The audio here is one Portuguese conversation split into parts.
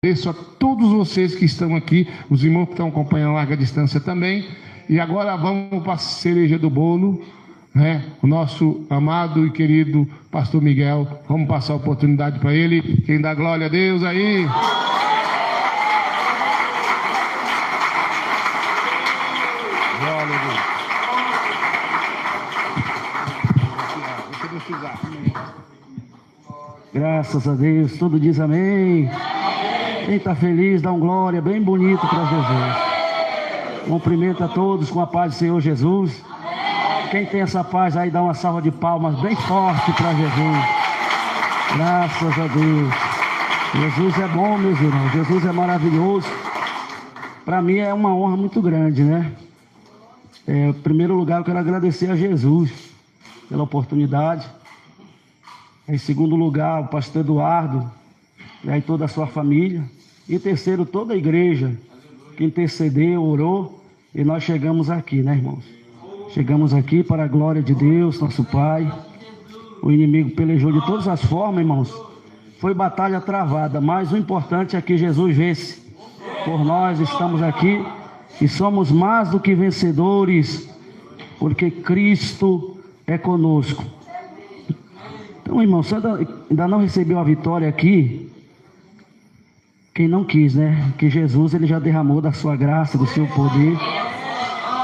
Agradeço a todos vocês que estão aqui, os irmãos que estão acompanhando a larga distância também. E agora vamos para a cereja do bolo, né? O nosso amado e querido pastor Miguel. Vamos passar a oportunidade para ele. Quem dá glória a Deus aí? Glória a Deus. Graças a Deus, tudo diz amém. Quem está feliz, dá um glória bem bonito para Jesus. Cumprimento a todos com a paz do Senhor Jesus. Quem tem essa paz aí, dá uma salva de palmas bem forte para Jesus. Graças a Deus. Jesus é bom, meus irmãos. Jesus é maravilhoso. Para mim é uma honra muito grande, né? Em primeiro lugar, eu quero agradecer a Jesus pela oportunidade. Em segundo lugar, o pastor Eduardo e aí toda a sua família. E terceiro, toda a igreja que intercedeu, orou, e nós chegamos aqui, né, irmãos? Chegamos aqui para a glória de Deus, nosso Pai. O inimigo pelejou de todas as formas, irmãos. Foi batalha travada, mas o importante é que Jesus vence. Por nós estamos aqui e somos mais do que vencedores, porque Cristo é conosco. Então, irmão, você ainda não recebeu a vitória aqui? Quem não quis, né? Que Jesus, ele já derramou da sua graça, do seu poder.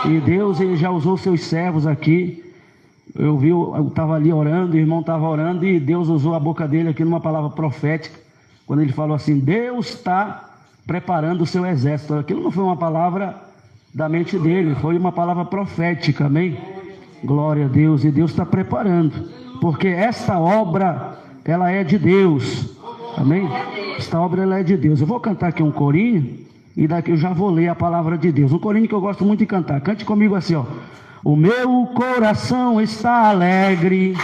E Deus, ele já usou seus servos aqui. Eu estava ali orando, o irmão estava orando, e Deus usou a boca dele aqui numa palavra profética. Quando ele falou assim, Deus está preparando o seu exército. Aquilo não foi uma palavra da mente dele, foi uma palavra profética, amém? Glória a Deus, e Deus está preparando. Porque esta obra, ela é de Deus. Amém? Esta obra, ela é de Deus. Eu vou cantar aqui um corinho, e daqui eu já vou ler a palavra de Deus. Um corinho que eu gosto muito de cantar. Cante comigo assim, ó. O meu coração está alegre,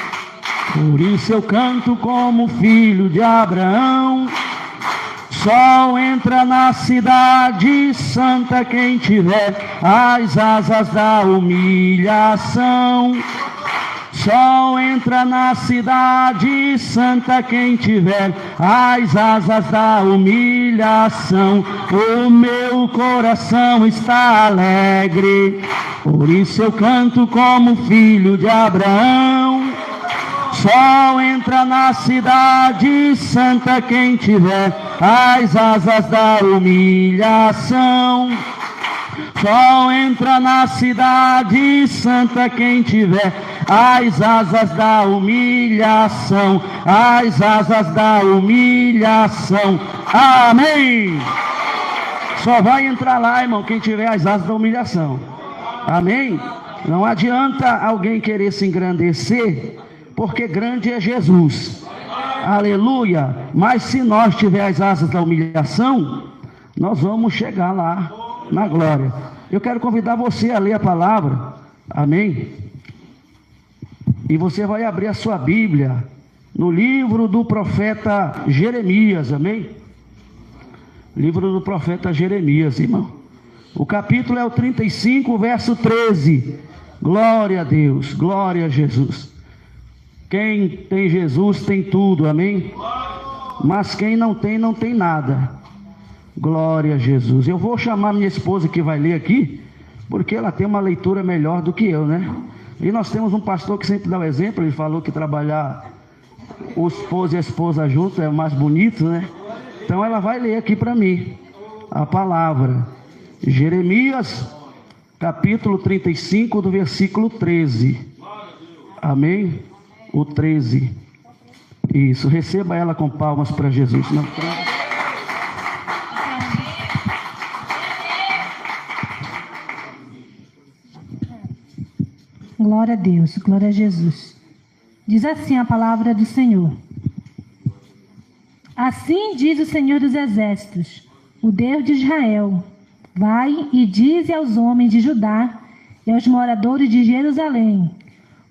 por isso eu canto como filho de Abraão. Sol entra na cidade santa quem tiver as asas da humilhação. Sol entra na cidade santa quem tiver as asas da humilhação. O meu coração está alegre, por isso eu canto como filho de Abraão. Sol entra na cidade santa quem tiver as asas da humilhação. Sol entra na cidade santa quem tiver as asas da humilhação, as asas da humilhação. Amém. Só vai entrar lá, irmão, quem tiver as asas da humilhação. Amém. Não adianta alguém querer se engrandecer, porque grande é Jesus. Aleluia. Mas se nós tivermos as asas da humilhação, nós vamos chegar lá na glória. Eu quero convidar você a ler a palavra. Amém. E você vai abrir a sua Bíblia no livro do profeta Jeremias, amém? Livro do profeta Jeremias, irmão. O capítulo é o 35, verso 13. Glória a Deus, glória a Jesus. Quem tem Jesus tem tudo, amém? Mas quem não tem, não tem nada. Glória a Jesus. Eu vou chamar minha esposa que vai ler aqui, porque ela tem uma leitura melhor do que eu, né? E nós temos um pastor que sempre dá o exemplo. Ele falou que trabalhar o esposo e a esposa juntos é mais bonito, né? Então ela vai ler aqui para mim a palavra. Jeremias, capítulo 35, do versículo 13. Amém? O 13. Isso, receba ela com palmas para Jesus. Não, glória a Deus, glória a Jesus. Diz assim a palavra do Senhor. Assim diz o Senhor dos Exércitos, o Deus de Israel: vai e dize aos homens de Judá e aos moradores de Jerusalém: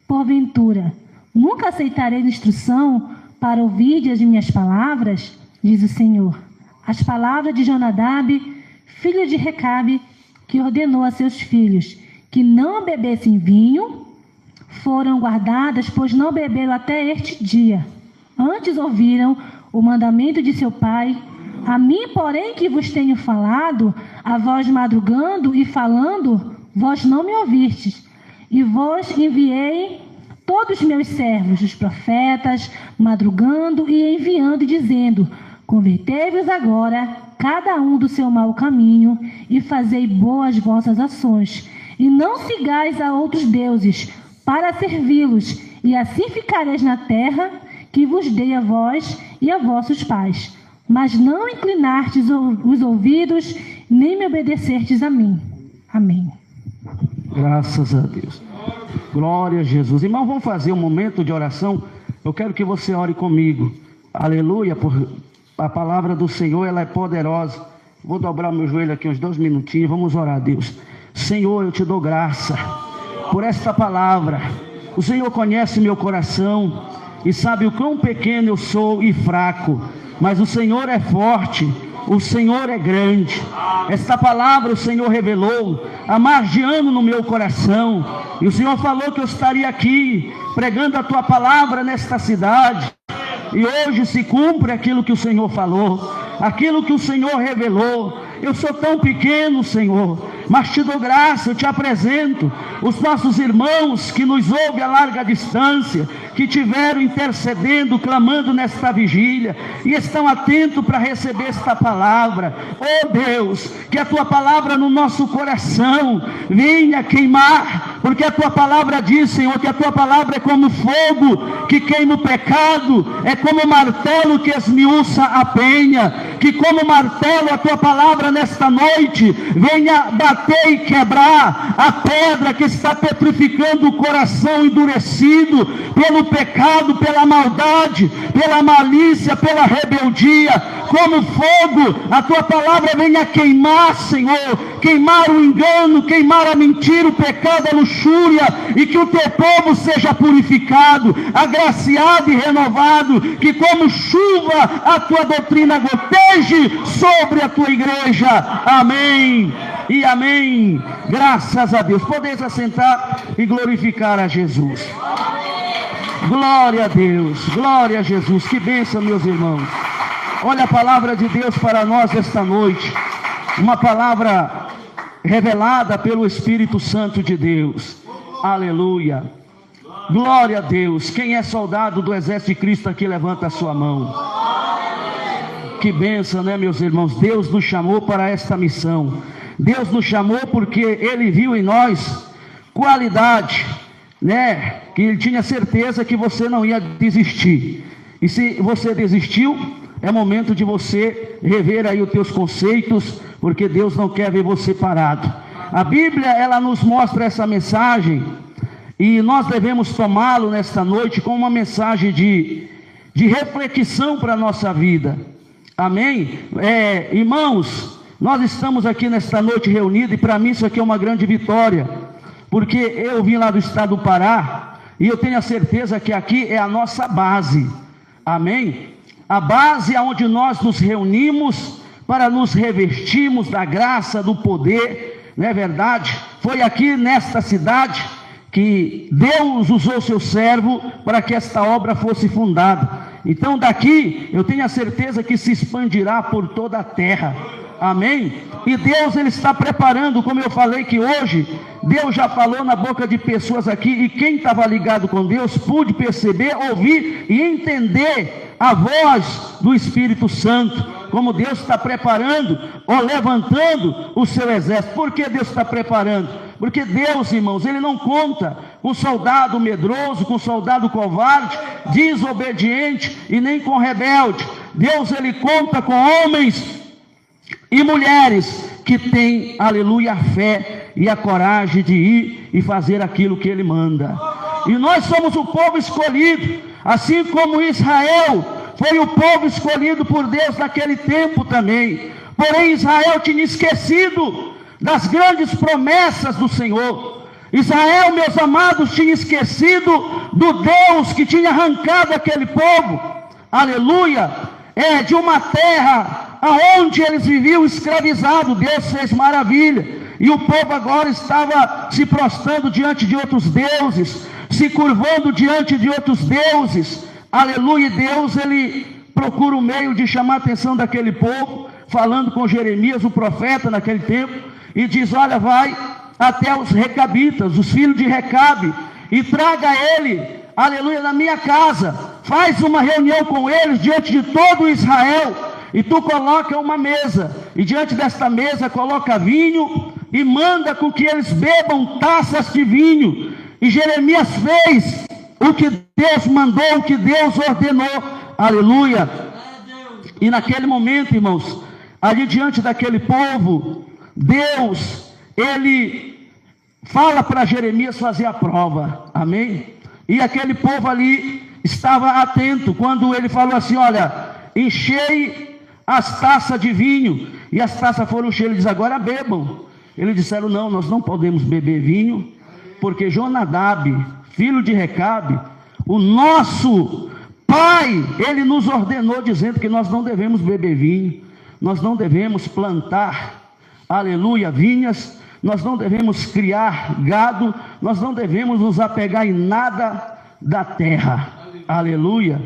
porventura, nunca aceitarei instrução para ouvir as minhas palavras, diz o Senhor. As palavras de Jonadab, filho de Recabe, que ordenou a seus filhos que não bebessem vinho, foram guardadas, pois não beberam até este dia. Antes ouviram o mandamento de seu pai, A mim, porém, que vos tenho falado, a vós madrugando e falando, vós não me ouvistes. E vos enviei todos os meus servos, os profetas, madrugando e enviando, dizendo: convertei-vos agora, cada um do seu mau caminho, e fazei boas vossas ações, e não sigais a outros deuses, para servi-los, e assim ficareis na terra que vos dei a vós e a vossos pais. Mas não inclinastes os ouvidos, nem me obedecestes a mim. Amém. Graças a Deus. Glória a Jesus. Irmão, vamos fazer um momento de oração. Eu quero que você ore comigo. Aleluia, por a palavra do Senhor, ela é poderosa. Vou dobrar meu joelho aqui uns 2 minutinhos. Vamos orar a Deus. Senhor, eu te dou graça por esta palavra. O Senhor conhece meu coração e sabe o quão pequeno eu sou e fraco, mas o Senhor é forte, o Senhor é grande. Esta palavra o Senhor revelou há mais de ano no meu coração, e o Senhor falou que eu estaria aqui pregando a tua palavra nesta cidade, e hoje se cumpre aquilo que o Senhor falou, aquilo que o Senhor revelou. Eu sou tão pequeno, Senhor, mas te dou graça, eu te apresento os nossos irmãos que nos ouvem a larga distância, que tiveram intercedendo, clamando nesta vigília, e estão atentos para receber esta palavra. Oh Deus, que a tua palavra no nosso coração venha queimar, porque a tua palavra diz, Senhor, que a tua palavra é como fogo que queima o pecado, é como martelo que esmiuça a penha, que como martelo a tua palavra nesta noite venha bater e quebrar a pedra que está petrificando o coração endurecido pelo pecado, pela maldade, pela malícia, pela rebeldia. Como fogo, a tua palavra venha queimar, Senhor, queimar o engano, queimar a mentira, o pecado, a luxúria, e que o teu povo seja purificado, agraciado e renovado, que como chuva a tua doutrina goteje sobre a tua igreja. Amém e amém. Graças a Deus. Podeis assentar e glorificar a Jesus. Glória a Deus, glória a Jesus. Que bênção, meus irmãos. Olha a palavra de Deus para nós esta noite, uma palavra revelada pelo Espírito Santo de Deus. Aleluia, glória a Deus. Quem é soldado do exército de Cristo aqui, levanta a sua mão. Que bênção, né, meus irmãos? Deus nos chamou para esta missão. Deus nos chamou porque Ele viu em nós qualidade, né? Que Ele tinha certeza que você não ia desistir. E se você desistiu, é momento de você rever aí os teus conceitos, porque Deus não quer ver você parado. A Bíblia, ela nos mostra essa mensagem, e nós devemos tomá-lo nesta noite como uma mensagem de reflexão para a nossa vida. Amém? Irmãos, nós estamos aqui nesta noite reunidos, e para mim isso aqui é uma grande vitória, porque eu vim lá do estado do Pará, e eu tenho a certeza que aqui é a nossa base. Amém? A base aonde nós nos reunimos para nos revestirmos da graça, do poder, não é verdade? Foi aqui nesta cidade que Deus usou seu servo para que esta obra fosse fundada. Então daqui eu tenho a certeza que se expandirá por toda a terra. Amém? E Deus, Ele está preparando, como eu falei que hoje, Deus já falou na boca de pessoas aqui, e quem estava ligado com Deus, pôde perceber, ouvir e entender a voz do Espírito Santo, como Deus está preparando, ou levantando o seu exército. Por que Deus está preparando? Porque Deus, irmãos, Ele não conta com soldado medroso, com soldado covarde, desobediente e nem com rebelde. Deus, Ele conta com homens e mulheres que têm, aleluia, a fé e a coragem de ir e fazer aquilo que Ele manda. E nós somos o povo escolhido, assim como Israel foi o povo escolhido por Deus naquele tempo também. Porém Israel tinha esquecido das grandes promessas do Senhor. Israel, meus amados, tinha esquecido do Deus que tinha arrancado aquele povo, aleluia, de uma terra aonde eles viviam escravizados. Deus fez maravilha, e o povo agora estava se prostrando diante de outros deuses, se curvando diante de outros deuses, aleluia. E Deus, Ele procura um meio de chamar a atenção daquele povo, falando com Jeremias, o profeta naquele tempo, e diz: olha, vai até os recabitas, os filhos de Recabe, e traga ele, aleluia, na minha casa, faz uma reunião com eles diante de todo Israel, e tu coloca uma mesa, e diante desta mesa coloca vinho, e manda com que eles bebam taças de vinho. E Jeremias fez o que Deus mandou, o que Deus ordenou, aleluia. E naquele momento, irmãos, ali diante daquele povo, Deus, ele fala para Jeremias fazer a prova, amém? E aquele povo ali estava atento, quando ele falou assim: olha, enchei as taças de vinho, e as taças foram cheias. Ele diz: agora bebam. Eles disseram: não, nós não podemos beber vinho, porque Jonadab, filho de Recabe, o nosso pai, ele nos ordenou dizendo que nós não devemos beber vinho, nós não devemos plantar, aleluia, vinhas, nós não devemos criar gado, nós não devemos nos apegar em nada da terra, aleluia.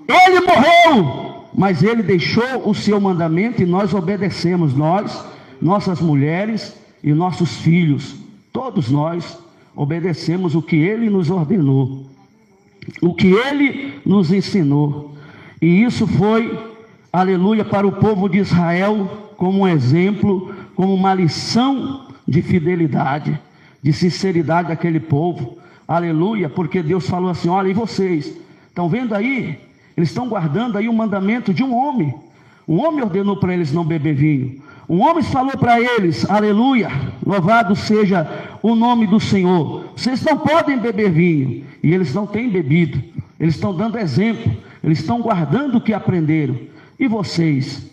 Ele morreu, mas ele deixou o seu mandamento, e nós obedecemos, nós, nossas mulheres e nossos filhos, todos nós obedecemos o que ele nos ordenou, o que ele nos ensinou. E isso foi, aleluia, para o povo de Israel como um exemplo, como uma lição de fidelidade, de sinceridade daquele povo, aleluia, porque Deus falou assim: olha, e vocês estão vendo aí, eles estão guardando aí o mandamento de um homem ordenou para eles não beber vinho, um homem falou para eles, aleluia, louvado seja o nome do Senhor, vocês não podem beber vinho, e eles não têm bebido, eles estão dando exemplo, eles estão guardando o que aprenderam. E vocês,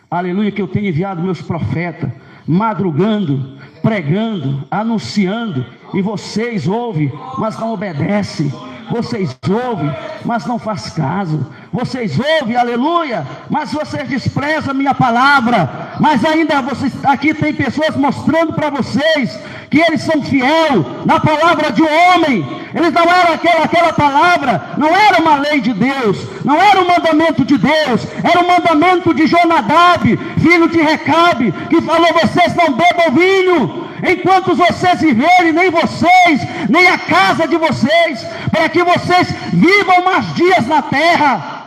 aleluia, que eu tenho enviado meus profetas, madrugando, pregando, anunciando, e vocês ouvem, mas não obedecem, vocês ouvem, mas não faz caso, vocês ouvem, aleluia, mas vocês desprezam a minha palavra. Mas ainda vocês, aqui tem pessoas mostrando para vocês que eles são fiel na palavra de um homem. Eles não eram aquela palavra, não era uma lei de Deus, não era um mandamento de Deus, era um mandamento de Jonadab, filho de Recabe, que falou: vocês não bebam vinho, enquanto vocês viverem, nem vocês, nem a casa de vocês, para que vocês vivam mais dias na terra.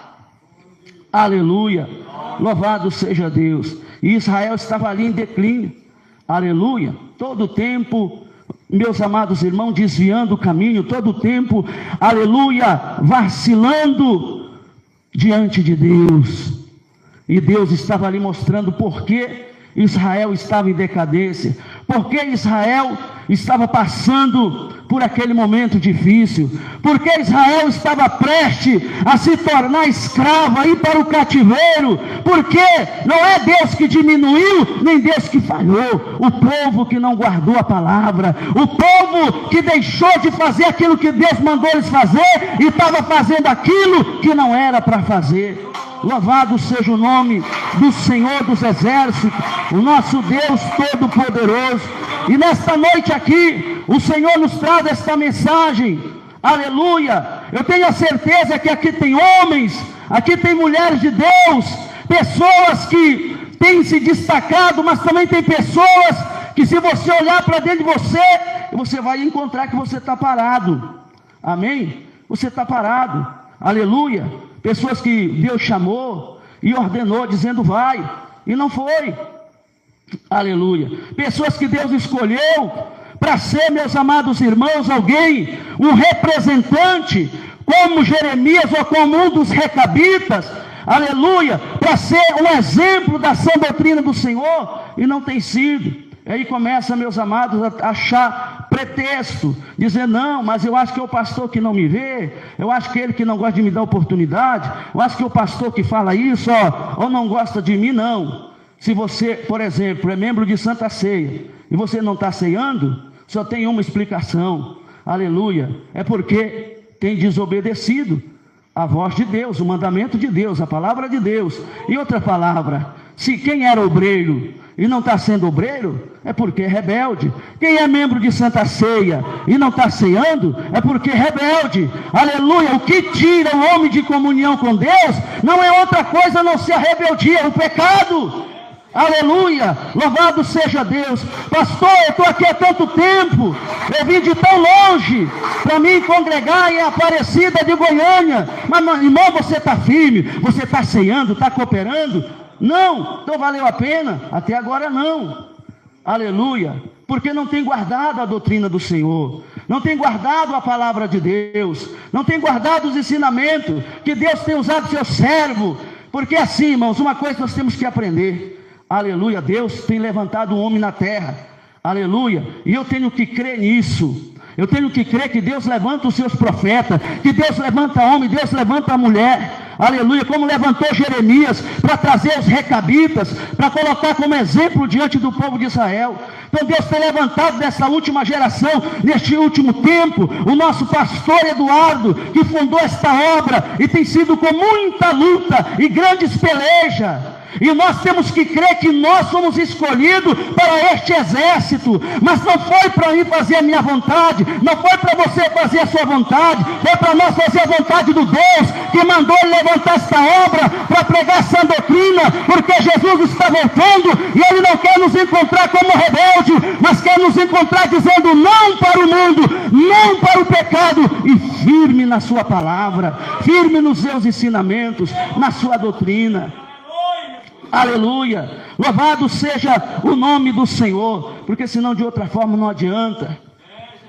Aleluia, louvado seja Deus. E Israel estava ali em declínio, aleluia, todo o tempo, meus amados irmãos, desviando o caminho, todo o tempo, aleluia, vacilando diante de Deus. E Deus estava ali mostrando por que Israel estava em decadência, porque Israel estava passando por aquele momento difícil, porque Israel estava prestes a se tornar escravo, a ir para o cativeiro, porque não é Deus que diminuiu, nem Deus que falhou, o povo que não guardou a palavra, o povo que deixou de fazer aquilo que Deus mandou eles fazer, e estava fazendo aquilo que não era para fazer. Louvado seja o nome do Senhor dos Exércitos, o nosso Deus Todo-Poderoso. E nesta noite aqui, o Senhor nos traz esta mensagem, aleluia. Eu tenho a certeza que aqui tem homens, aqui tem mulheres de Deus, pessoas que têm se destacado, mas também tem pessoas que, se você olhar para dentro de você, você vai encontrar que você está parado, amém? Você está parado, aleluia. Pessoas que Deus chamou e ordenou, dizendo vai, e não foi, aleluia. Pessoas que Deus escolheu para ser, meus amados irmãos, alguém, um representante, como Jeremias ou como um dos recabitas, aleluia, para ser um exemplo da sã doutrina do Senhor, e não tem sido. Aí começa, meus amados, a achar pretexto, dizer: não, mas eu acho que é o pastor que não me vê, eu acho que é ele que não gosta de me dar oportunidade, eu acho que é o pastor que fala isso, ou não gosta de mim. Não. Se você, por exemplo, é membro de Santa Ceia, e você não está ceando, só tem uma explicação, aleluia, é porque tem desobedecido a voz de Deus, o mandamento de Deus, a palavra de Deus. E outra palavra, se quem era obreiro e não está sendo obreiro, é porque é rebelde. Quem é membro de Santa Ceia e não está ceando, é porque é rebelde. Aleluia. O que tira o homem de comunhão com Deus não é outra coisa a não ser a rebeldia, o pecado. Aleluia, louvado seja Deus. Pastor, eu estou aqui há tanto tempo, eu vim de tão longe para me congregar em Aparecida de Goiânia, mas irmão, você está firme, você está ceando, está cooperando? Não, então valeu a pena? Até agora não. Aleluia, porque não tem guardado a doutrina do Senhor, não tem guardado a palavra de Deus, não tem guardado os ensinamentos que Deus tem usado seu servo. Porque assim, irmãos, uma coisa nós temos que aprender. Aleluia, Deus tem levantado um homem na terra, aleluia, e eu tenho que crer nisso. Eu tenho que crer que Deus levanta os seus profetas, que Deus levanta homem, Deus levanta a mulher, aleluia, como levantou Jeremias para trazer os recabitas, para colocar como exemplo diante do povo de Israel. Então Deus tem levantado dessa última geração, neste último tempo, o nosso pastor Eduardo, que fundou esta obra, e tem sido com muita luta e grandes pelejas. E nós temos que crer que nós somos escolhidos para este exército, mas não foi para mim fazer a minha vontade, não foi para você fazer a sua vontade, foi para nós fazer a vontade do Deus que mandou ele levantar esta obra para pregar essa doutrina, porque Jesus está voltando e ele não quer nos encontrar como rebelde, mas quer nos encontrar dizendo não para o mundo, não para o pecado, e firme na sua palavra, firme nos seus ensinamentos, na sua doutrina. Aleluia, louvado seja o nome do Senhor, porque senão de outra forma não adianta.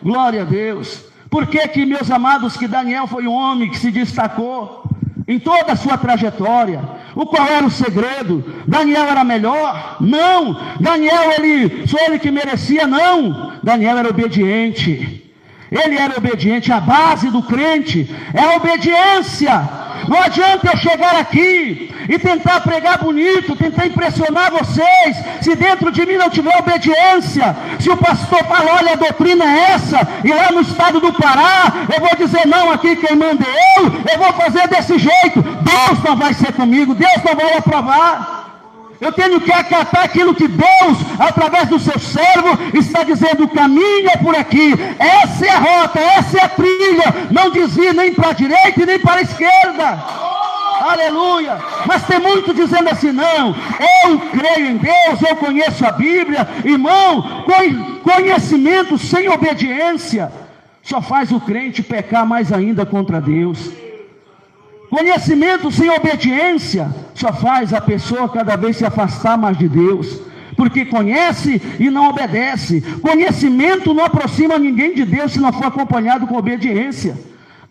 Glória a Deus. Por que meus amados, que Daniel foi um homem que se destacou em toda a sua trajetória? O qual era o segredo? Daniel era melhor? Não. Daniel, só ele que merecia? Não. Daniel era obediente. Ele era obediente. A base do crente é a obediência. Não adianta eu chegar aqui e tentar pregar bonito, tentar impressionar vocês, se dentro de mim não tiver obediência. Se o pastor fala, olha, a doutrina é essa, e lá no estado do Pará, eu vou dizer, não, aqui quem manda é eu vou fazer desse jeito. Deus não vai ser comigo, Deus não vai aprovar. Eu tenho que acatar aquilo que Deus, através do seu servo, está dizendo, o caminho é por aqui, essa é a rota, essa é a trilha, não desvie nem para a direita e nem para a esquerda. Aleluia. Mas tem muito dizendo assim, não, eu creio em Deus, eu conheço a Bíblia. Irmão, conhecimento sem obediência só faz o crente pecar mais ainda contra Deus. Conhecimento sem obediência só faz a pessoa cada vez se afastar mais de Deus, porque conhece e não obedece. Conhecimento não aproxima ninguém de Deus se não for acompanhado com obediência.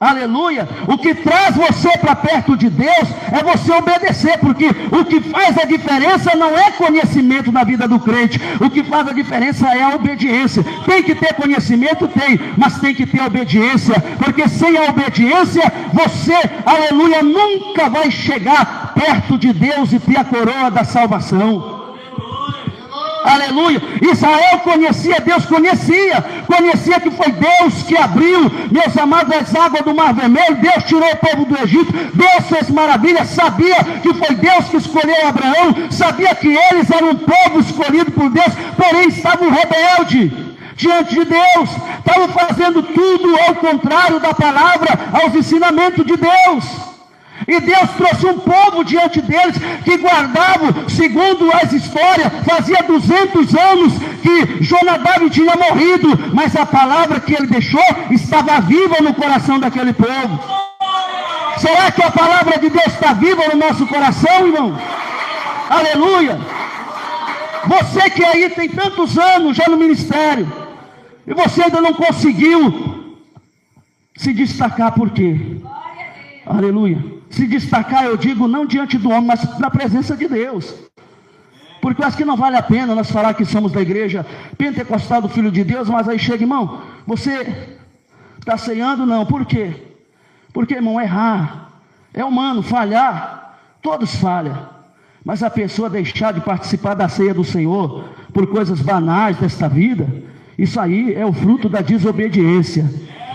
Aleluia. O que traz você para perto de Deus é você obedecer, porque o que faz a diferença não é conhecimento na vida do crente, o que faz a diferença é a obediência. Tem que ter conhecimento? Tem, mas tem que ter obediência, porque sem a obediência você, aleluia, nunca vai chegar perto de Deus e ter a coroa da salvação. Aleluia. Israel conhecia, Deus conhecia que foi Deus que abriu, meus amados, as águas do Mar Vermelho. Deus tirou o povo do Egito, Deus fez maravilhas, sabia que foi Deus que escolheu Abraão, sabia que eles eram um povo escolhido por Deus, porém estavam rebeldes diante de Deus, estavam fazendo tudo ao contrário da palavra, aos ensinamentos de Deus. E Deus trouxe um povo diante deles que guardava, segundo as histórias, fazia 200 anos que Jonadab tinha morrido, mas a palavra que ele deixou estava viva no coração daquele povo. Será que a palavra de Deus está viva no nosso coração, irmão? Aleluia! Você que aí tem tantos anos já no ministério, e você ainda não conseguiu se destacar, por quê? Aleluia! Se destacar, eu digo, não diante do homem, mas na presença de Deus. Porque eu acho que não vale a pena nós falar que somos da igreja pentecostal do Filho de Deus, mas aí chega, irmão, você está ceando? Não. Por quê? Porque, irmão, errar é humano, falhar, todos falham. Mas a pessoa deixar de participar da ceia do Senhor por coisas banais desta vida, isso aí é o fruto da desobediência.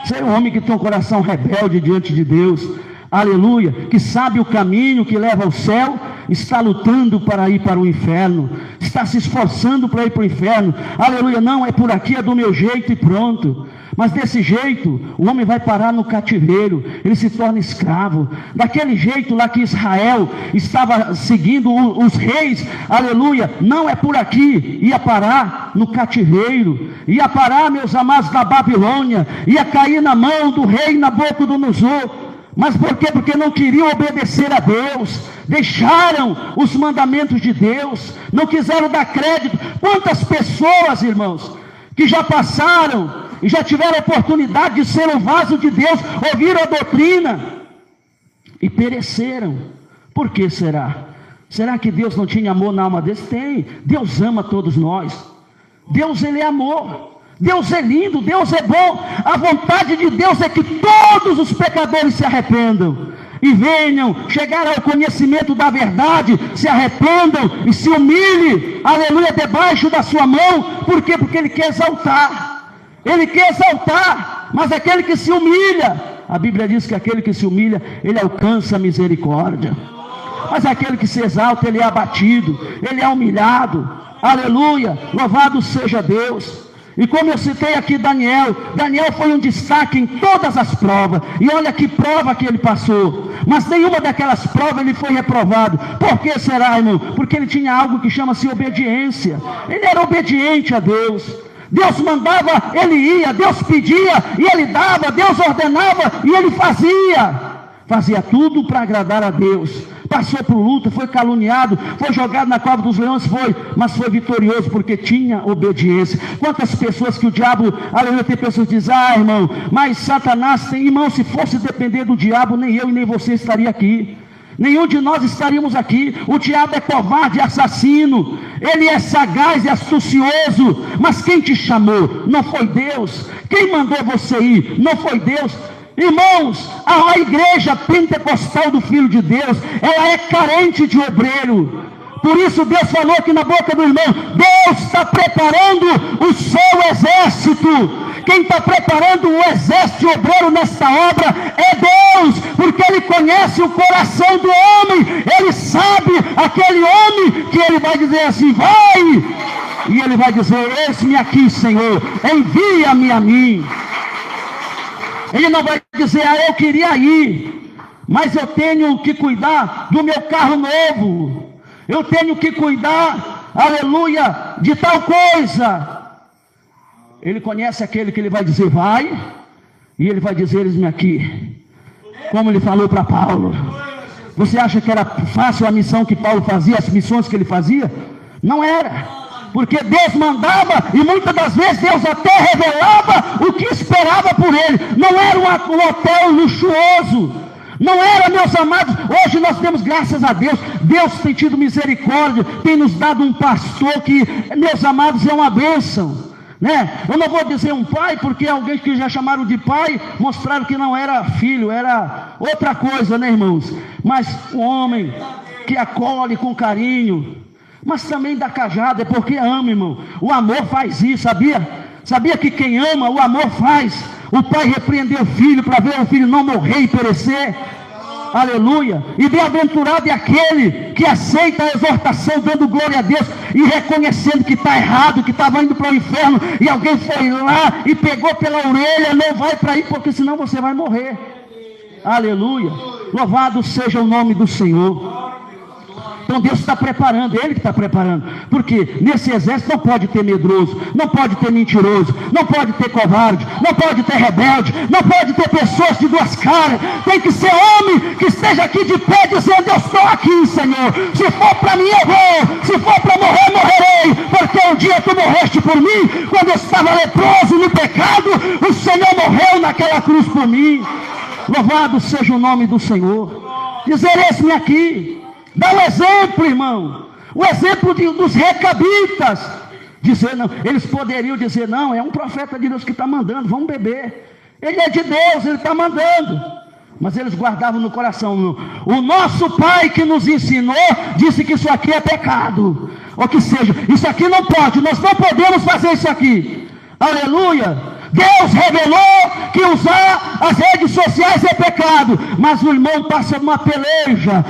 Você é um homem que tem um coração rebelde diante de Deus, aleluia, que sabe o caminho que leva ao céu está lutando para ir para o inferno, está se esforçando para ir para o inferno. Aleluia, não, é por aqui, é do meu jeito e pronto. Mas desse jeito, o homem vai parar no cativeiro, ele se torna escravo. Daquele jeito lá que Israel estava seguindo os reis, aleluia, não é por aqui, ia parar no cativeiro, ia parar, meus amados, na Babilônia, ia cair na mão do rei Nabucodonosor. Mas por quê? Porque não queriam obedecer a Deus, deixaram os mandamentos de Deus, não quiseram dar crédito. Quantas pessoas, irmãos, que já passaram e já tiveram a oportunidade de ser um vaso de Deus, ouviram a doutrina e pereceram. Por que será? Será que Deus não tinha amor na alma deles? Tem. Deus ama todos nós. Deus, ele é amor. Deus é lindo, Deus é bom. A vontade de Deus é que todos os pecadores se arrependam e venham chegar ao conhecimento da verdade, se arrependam e se humilhem, aleluia, debaixo da sua mão. Por quê? Porque ele quer exaltar. Ele quer exaltar, mas aquele que se humilha, a Bíblia diz que aquele que se humilha, ele alcança a misericórdia. Mas aquele que se exalta, ele é abatido, ele é humilhado. Aleluia, louvado seja Deus. E como eu citei aqui Daniel foi um destaque em todas as provas. E olha que prova que ele passou. Mas nenhuma daquelas provas ele foi reprovado. Por que será, irmão? Porque ele tinha algo que chama-se obediência. Ele era obediente a Deus. Deus mandava, ele ia, Deus pedia e ele dava, Deus ordenava e ele fazia tudo para agradar a Deus. Passou por luta, foi caluniado, foi jogado na cova dos leões, mas foi vitorioso porque tinha obediência. Quantas pessoas que o diabo, aleluia, tem pessoas que dizem, irmão, mas Satanás tem, irmão, se fosse depender do diabo, nem eu e nem você estaria aqui. Nenhum de nós estaríamos aqui. O diabo é covarde, assassino, ele é sagaz e astucioso. Mas quem te chamou? Não foi Deus. Quem mandou você ir? Não foi Deus. Irmãos, a igreja pentecostal do Filho de Deus, ela é carente de obreiro. Por isso Deus falou aqui na boca do irmão, Deus está preparando o seu exército. Quem está preparando o exército obreiro nesta obra é Deus, porque Ele conhece o coração do homem. Ele sabe aquele homem que Ele vai dizer assim, vai, e Ele vai dizer, eis-me aqui, Senhor, envia-me a mim. Ele não vai dizer, eu queria ir, mas eu tenho que cuidar do meu carro novo, eu tenho que cuidar, aleluia, de tal coisa. Ele conhece aquele que ele vai dizer, vai, e ele vai dizer, eis-me aqui, como ele falou para Paulo. Você acha que era fácil a missão que Paulo fazia, as missões que ele fazia? Não era, porque Deus mandava, e muitas das vezes Deus até revelava o que esperava por ele. Não era um hotel luxuoso, não era, meus amados. Hoje nós temos, graças a Deus, Deus tem tido misericórdia, tem nos dado um pastor que, meus amados, é uma bênção. Eu não vou dizer um pai, porque alguém que já chamaram de pai, mostraram que não era filho, era outra coisa, irmãos? Mas um homem que acolhe com carinho, mas também dá cajada, é porque ama, irmão. O amor faz isso, sabia? Sabia que quem ama, o amor faz. O pai repreendeu o filho para ver o filho não morrer e perecer. Aleluia. E bem-aventurado é aquele que aceita a exortação, dando glória a Deus e reconhecendo que está errado, que estava indo para o inferno, e alguém foi lá e pegou pela orelha, não vai para aí, porque senão você vai morrer. Aleluia. Louvado seja o nome do Senhor. Então Deus está preparando, Ele que está preparando. Porque nesse exército não pode ter medroso, não pode ter mentiroso, não pode ter covarde, não pode ter rebelde, não pode ter pessoas de duas caras. Tem que ser homem que esteja aqui de pé dizendo, eu estou aqui, Senhor. Se for para mim eu vou, se for para morrer, morrerei. Porque um dia tu morreste por mim, quando eu estava leproso no pecado, o Senhor morreu naquela cruz por mim. Louvado seja o nome do Senhor. Dizer, eis-me aqui. Dá um exemplo, irmão. O exemplo dos recabitas. Dizer, não, eles poderiam dizer, não, é um profeta de Deus que está mandando, vamos beber. Ele é de Deus, ele está mandando. Mas eles guardavam no coração. O nosso pai que nos ensinou, disse que isso aqui é pecado. Ou que seja, isso aqui não pode, nós não podemos fazer isso aqui. Aleluia. Deus revelou que usar as redes sociais é pecado, mas o irmão passa numa peleja.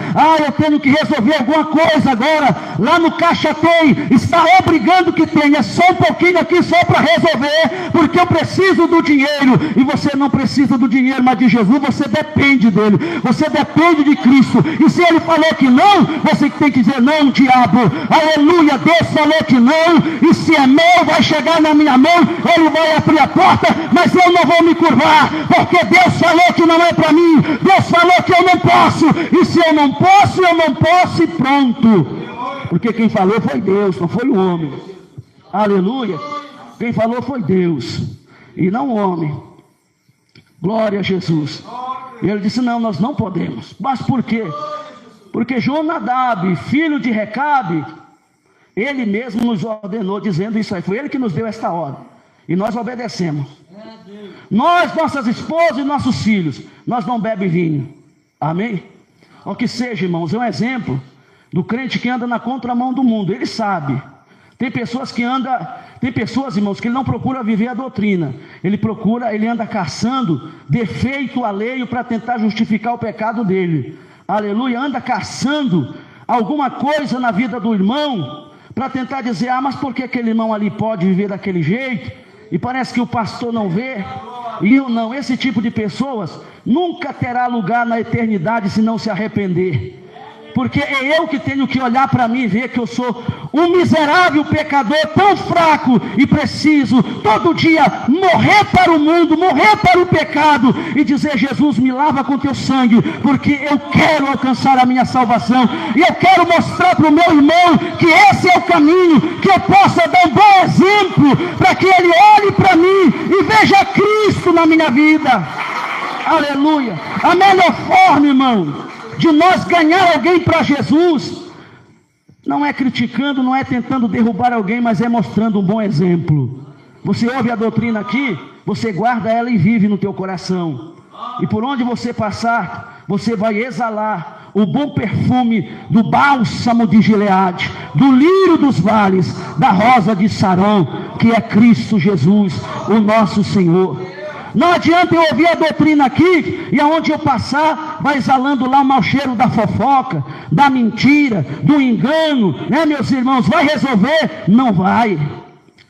Eu tenho que resolver alguma coisa agora, lá no caixa tem, está obrigando que tenha só um pouquinho aqui só para resolver, porque eu preciso do dinheiro. E você não precisa do dinheiro, mas de Jesus. Você depende dele, você depende de Cristo. E se ele falou que não, você tem que dizer não, diabo. Aleluia, Deus falou que não, e se é meu, vai chegar na minha mão, ele vai abrir a porta, mas eu não vou me curvar, porque Deus falou que não é para mim, Deus falou que eu não posso, e se eu não posso e pronto. Porque quem falou foi Deus, não foi o homem. Aleluia. Quem falou foi Deus e não o homem. Glória a Jesus. E ele disse: não, nós não podemos. Mas por quê? Porque Jonadab, filho de Recabe, ele mesmo nos ordenou, dizendo isso aí. Foi ele que nos deu esta ordem, e nós obedecemos. Nós, nossas esposas e nossos filhos, nós não bebemos vinho. Amém? O que seja, irmãos, é um exemplo do crente que anda na contramão do mundo. Ele sabe. Tem pessoas, irmãos, que ele não procura viver a doutrina. Ele anda caçando defeito alheio para tentar justificar o pecado dele. Aleluia, anda caçando alguma coisa na vida do irmão para tentar dizer: mas por que aquele irmão ali pode viver daquele jeito? E parece que o pastor não vê. E eu não. Esse tipo de pessoas nunca terá lugar na eternidade se não se arrepender. Porque é eu que tenho que olhar para mim e ver que eu sou um miserável pecador, tão fraco, e preciso todo dia morrer para o mundo, morrer para o pecado, e dizer: Jesus, me lava com teu sangue, porque eu quero alcançar a minha salvação, e eu quero mostrar para o meu irmão que esse é o caminho, que eu possa dar um bom exemplo, para que ele olhe para mim e veja Cristo na minha vida. Aleluia. A melhor forma, irmão, de nós ganhar alguém para Jesus, não é criticando, não é tentando derrubar alguém, mas é mostrando um bom exemplo. Você ouve a doutrina aqui, você guarda ela e vive no teu coração, e por onde você passar, você vai exalar o bom perfume do bálsamo de Gileade, do lírio dos vales, da rosa de Saron, que é Cristo Jesus, o nosso Senhor. Não adianta eu ouvir a doutrina aqui, e aonde eu passar, vai exalando lá o mau cheiro da fofoca, da mentira, do engano, né, meus irmãos? Vai resolver? Não vai.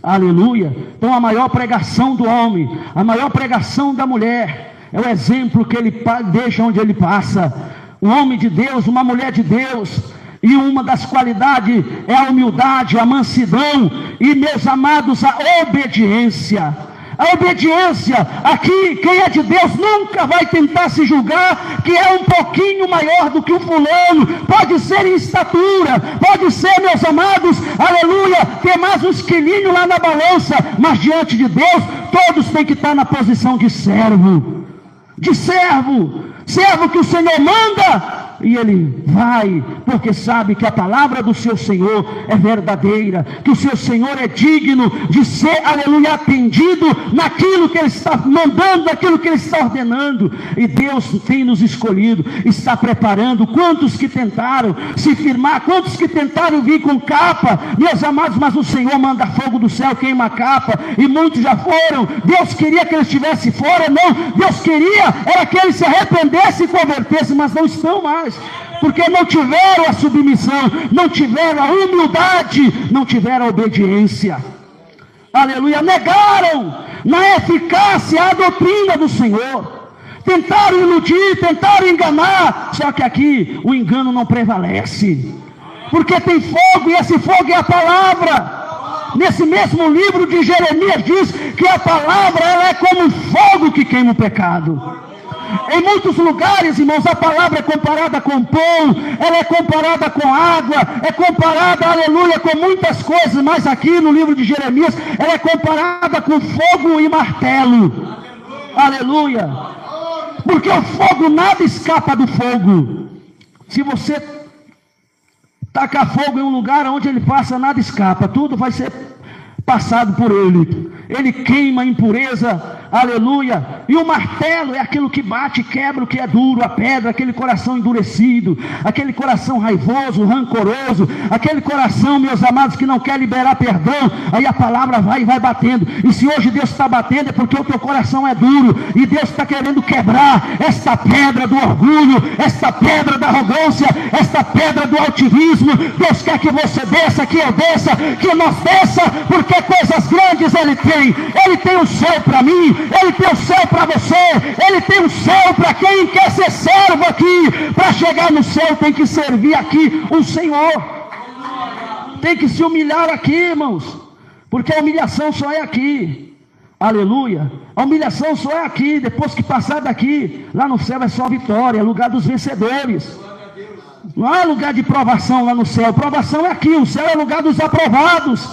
Aleluia. Então a maior pregação do homem, a maior pregação da mulher, é o exemplo que ele deixa onde ele passa. Um homem de Deus, uma mulher de Deus, e uma das qualidades é a humildade, a mansidão, e, meus amados, a obediência. A obediência, aqui, quem é de Deus nunca vai tentar se julgar que é um pouquinho maior do que o fulano. Pode ser em estatura, pode ser, meus amados, aleluia, ter mais uns quilinhos lá na balança, mas diante de Deus, todos têm que estar na posição de servo. Servo que o Senhor manda, e ele vai, porque sabe que a palavra do seu Senhor é verdadeira, que o seu Senhor é digno de ser, aleluia, atendido naquilo que ele está mandando, naquilo que ele está ordenando. E Deus tem nos escolhido, está preparando. Quantos que tentaram se firmar, quantos que tentaram vir com capa, meus amados, mas o Senhor manda fogo do céu, queima a capa, e muitos já foram. Deus queria que eles estivessem fora? Não, Deus queria era que eles se arrependessem e convertessem, mas não estão mais, porque não tiveram a submissão, não tiveram a humildade, não tiveram a obediência. Aleluia. Negaram na eficácia a doutrina do Senhor, tentaram iludir, tentaram enganar, só que aqui o engano não prevalece, porque tem fogo, e esse fogo é a palavra. Nesse mesmo livro de Jeremias diz que a palavra, ela é como fogo que queima o pecado. Em muitos lugares, irmãos, a palavra é comparada com pão, ela é comparada com água, é comparada, aleluia, com muitas coisas, mas aqui no livro de Jeremias, ela é comparada com fogo e martelo. Aleluia. Porque o fogo, nada escapa do fogo. Se você tacar fogo em um lugar onde ele passa, nada escapa, tudo vai ser passado por ele. Ele queima a impureza aleluia. E o martelo é aquilo que bate e quebra o que é duro, a pedra, aquele coração endurecido, aquele coração raivoso, rancoroso, aquele coração, meus amados, que não quer liberar perdão. Aí a palavra vai e vai batendo. E se hoje Deus está batendo, é porque o teu coração é duro, e Deus está querendo quebrar essa pedra do orgulho, essa pedra da arrogância, essa pedra do altivismo. Deus quer que você desça, que eu desça, que nós desça, porque coisas grandes Ele tem. Ele tem o céu para mim, Ele tem o céu para você, Ele tem o céu para quem quer ser servo aqui. Para chegar no céu tem que servir aqui o Senhor, tem que se humilhar aqui, irmãos, porque a humilhação só é aqui, aleluia. A humilhação só é aqui, depois que passar daqui, lá no céu é só vitória, é lugar dos vencedores. Não há lugar de provação lá no céu, provação é aqui, o céu é lugar dos aprovados.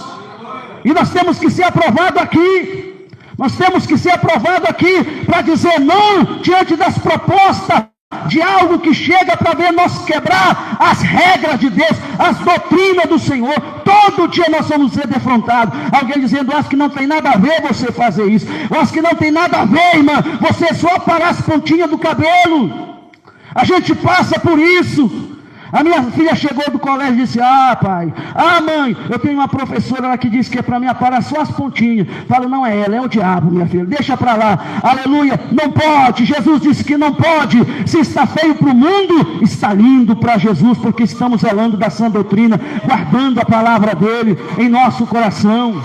E nós temos que ser aprovados aqui. Nós temos que ser aprovados aqui para dizer não diante das propostas de algo que chega para ver nós quebrar as regras de Deus, as doutrinas do Senhor. Todo dia nós vamos ser defrontados. Alguém dizendo: acho que não tem nada a ver você fazer isso. Acho que não tem nada a ver, irmã, você só parar as pontinhas do cabelo. A gente passa por isso. A minha filha chegou do colégio e disse: pai, mãe, eu tenho uma professora lá que disse que é para mim aparar só as pontinhas. Falo: não é ela, é o diabo, minha filha, deixa para lá. Aleluia, não pode. Jesus disse que não pode. Se está feio para o mundo, está lindo para Jesus, porque estamos zelando da sã doutrina, guardando a palavra dele em nosso coração.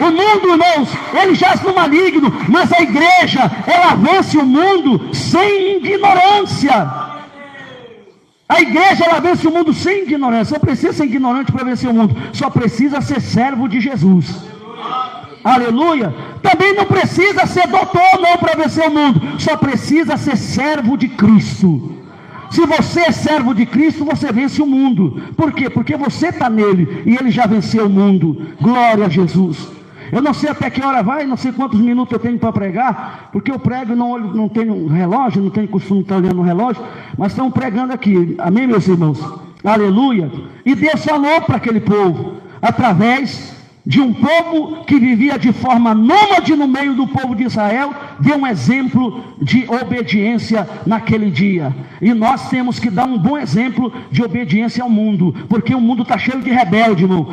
O mundo, irmãos, ele jaz no maligno, mas a igreja, ela vence o mundo sem ignorância. A igreja, ela vence o mundo sem ignorância. Não precisa ser ignorante para vencer o mundo, só precisa ser servo de Jesus. Aleluia. Também não precisa ser doutor não para vencer o mundo, só precisa ser servo de Cristo. Se você é servo de Cristo, você vence o mundo. Por quê? Porque você está nele e ele já venceu o mundo. Glória a Jesus. Eu não sei até que hora vai, não sei quantos minutos eu tenho para pregar, porque eu prego e não tenho relógio, não tenho costume de estar olhando o relógio, mas estamos pregando aqui, amém, meus irmãos? Aleluia. E Deus falou para aquele povo, através de um povo que vivia de forma nômade no meio do povo de Israel, deu um exemplo de obediência naquele dia. E nós temos que dar um bom exemplo de obediência ao mundo, porque o mundo está cheio de rebelde, irmão.